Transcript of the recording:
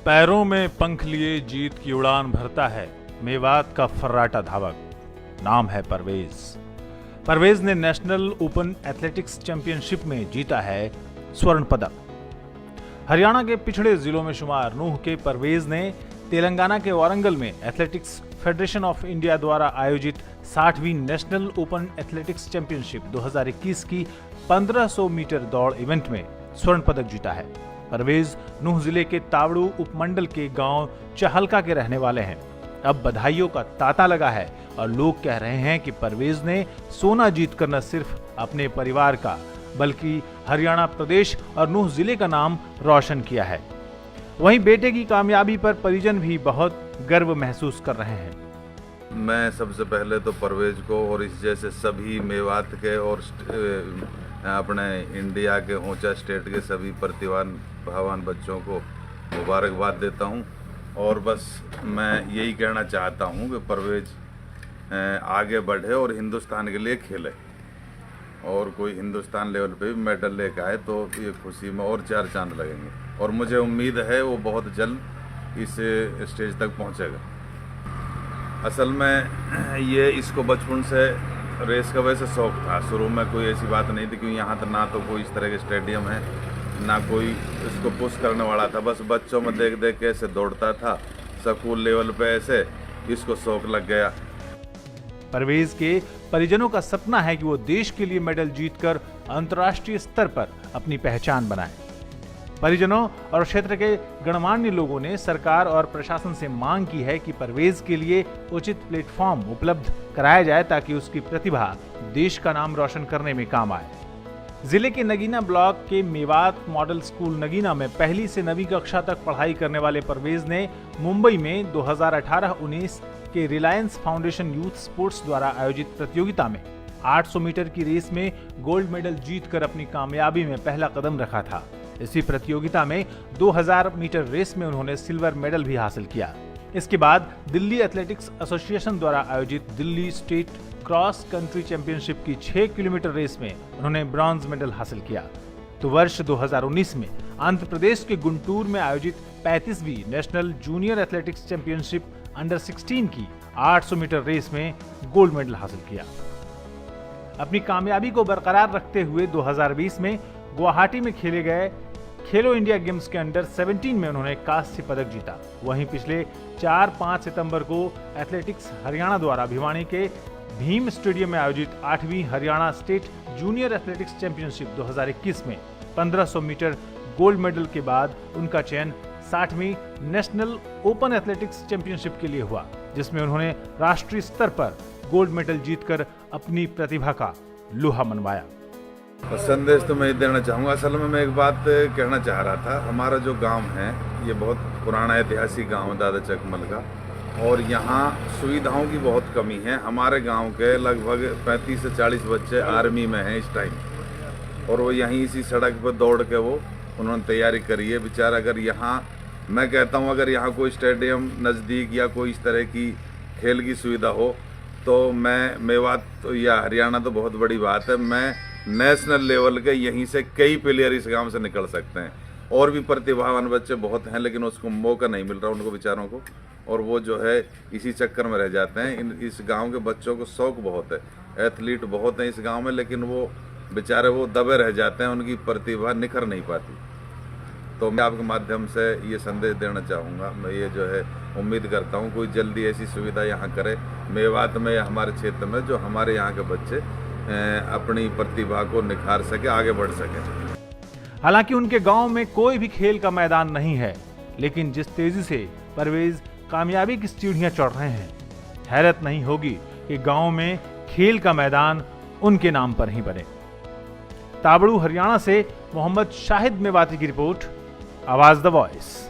पैरों में पंख लिए जीत की उड़ान भरता है मेवात का फर्राटा धावक, नाम है परवेज। परवेज ने नेशनल ओपन एथलेटिक्स चैंपियनशिप में जीता है स्वर्ण पदक। हरियाणा के पिछड़े जिलों में शुमार नूह के परवेज ने तेलंगाना के वारंगल में एथलेटिक्स फेडरेशन ऑफ इंडिया द्वारा आयोजित 60वीं नेशनल ओपन एथलेटिक्स चैंपियनशिप 2021 की 1500 मीटर दौड़ इवेंट में स्वर्ण पदक जीता है। परवेज नूह जिले के तावड़ू उपमंडल के गांव चहलका के रहने वाले हैं। अब बधाइयों का तांता लगा है और लोग कह रहे हैं कि परवेज ने सोना जीतकर न सिर्फ अपने परिवार का बल्कि हरियाणा प्रदेश और नूह जिले का नाम रोशन किया है। वहीं बेटे की कामयाबी पर परिजन भी बहुत गर्व महसूस कर रहे हैं। मैं सबसे पहले तो परवेज को और इस जैसे सभी मेवात के और अपने इंडिया के ऊंचा स्टेट के सभी प्रतिभावान बच्चों को मुबारकबाद देता हूं। और बस मैं यही कहना चाहता हूं कि परवेज आगे बढ़े और हिंदुस्तान के लिए खेले और कोई हिंदुस्तान लेवल पे भी मेडल लेकर आए तो ये खुशी में और चार चांद लगेंगे और मुझे उम्मीद है वो बहुत जल्द इस स्टेज तक पहुंचेगा। असल में ये इसको बचपन से रेस का वैसे शौक था, शुरू में कोई ऐसी बात नहीं थी क्योंकि यहाँ तो ना तो कोई इस तरह के स्टेडियम है ना कोई इसको पुश करने वाला था। बस बच्चों में देख देख के ऐसे दौड़ता था, स्कूल लेवल पे ऐसे इसको शौक लग गया। परवेज के परिजनों का सपना है कि वो देश के लिए मेडल जीतकर अंतर्राष्ट्रीय स्तर पर अपनी पहचान बनाए। परिजनों और क्षेत्र के गणमान्य लोगों ने सरकार और प्रशासन से मांग की है कि परवेज के लिए उचित प्लेटफॉर्म उपलब्ध कराया जाए ताकि उसकी प्रतिभा देश का नाम रोशन करने में काम आए। जिले के नगीना ब्लॉक के मेवात मॉडल स्कूल नगीना में पहली से 9वीं कक्षा तक पढ़ाई करने वाले परवेज ने मुंबई में 2018-19 के रिलायंस फाउंडेशन यूथ स्पोर्ट्स द्वारा आयोजित प्रतियोगिता में 800 मीटर की रेस में गोल्ड मेडल जीतकर अपनी कामयाबी में पहला कदम रखा था। इसी प्रतियोगिता में 2000 मीटर रेस में उन्होंने सिल्वर मेडल भी हासिल किया। इसके बाद दिल्ली एथलेटिक्स एसोसिएशन द्वारा आयोजित Delhi state cross country championship की 6 किलोमीटर रेस में उन्होंने ब्रॉन्ज मेडल हासिल किया। तो वर्ष 2019 में आंध्र प्रदेश के गुंटूर में आयोजित 35वीं national junior athletics championship under 16 की 800 मीटर रेस में गोल्ड मेडल हासिल किया। अपनी कामयाबी को बरकरार रखते हुए 2020 में गुवाहाटी में खेले गए खेलो इंडिया गेम्स के अंडर 17 में उन्होंने कांस्य पदक जीता। वहीं पिछले 4-5 सितंबर को एथलेटिक्स हरियाणा द्वारा भिवानी के भीम स्टेडियम में आयोजित 8वीं Haryana state junior athletics championship 2021 में 1500 मीटर गोल्ड मेडल के बाद उनका चयन 60वीं नेशनल ओपन एथलेटिक्स चैंपियनशिप के लिए हुआ, जिसमें उन्होंने राष्ट्रीय स्तर पर गोल्ड मेडल जीतकर अपनी प्रतिभा का लोहा मनवाया। संदेश तो मैं देना चाहूँगा। असल में मैं एक बात कहना चाह रहा था। हमारा जो गांव है ये बहुत पुराना ऐतिहासिक गांव है दादा चकमल का, और यहाँ सुविधाओं की बहुत कमी है। हमारे गांव के लगभग 35 से 40 बच्चे आर्मी में हैं इस टाइम, और वो यहीं इसी सड़क पर दौड़ के वो उन्होंने तैयारी करी है। बेचारा अगर यहाँ मैं कहता हूँ अगर यहाँ कोई स्टेडियम नज़दीक या कोई इस तरह की खेल की सुविधा हो तो मैं मेवात तो या हरियाणा तो बहुत बड़ी बात है, मैं नेशनल लेवल के यहीं से कई प्लेयर इस गांव से निकल सकते हैं। और भी प्रतिभावान बच्चे बहुत हैं लेकिन उसको मौका नहीं मिल रहा उनको बेचारों को, और वो जो है इसी चक्कर में रह जाते हैं। इस गांव के बच्चों को शौक बहुत है, एथलीट बहुत हैं इस गांव में, लेकिन वो बेचारे वो दबे रह जाते हैं, उनकी प्रतिभा निखर नहीं पाती। तो मैं आपके माध्यम से ये संदेश देना चाहूँगा। मैं ये जो है उम्मीद करता हूँ कोई जल्दी ऐसी सुविधा यहाँ करे मेवात में या हमारे क्षेत्र में, जो हमारे यहाँ के बच्चे अपनी प्रतिभा को निखार सके, आगे बढ़ सके। हालांकि उनके गांव में कोई भी खेल का मैदान नहीं है, लेकिन जिस तेजी से परवेज कामयाबी की सीढ़ियां चढ़ रहे हैं, हैरत नहीं होगी कि गांव में खेल का मैदान उनके नाम पर ही बने। ताबड़ू हरियाणा से मोहम्मद शाहिद मेवाती की रिपोर्ट, आवाज द वॉइस।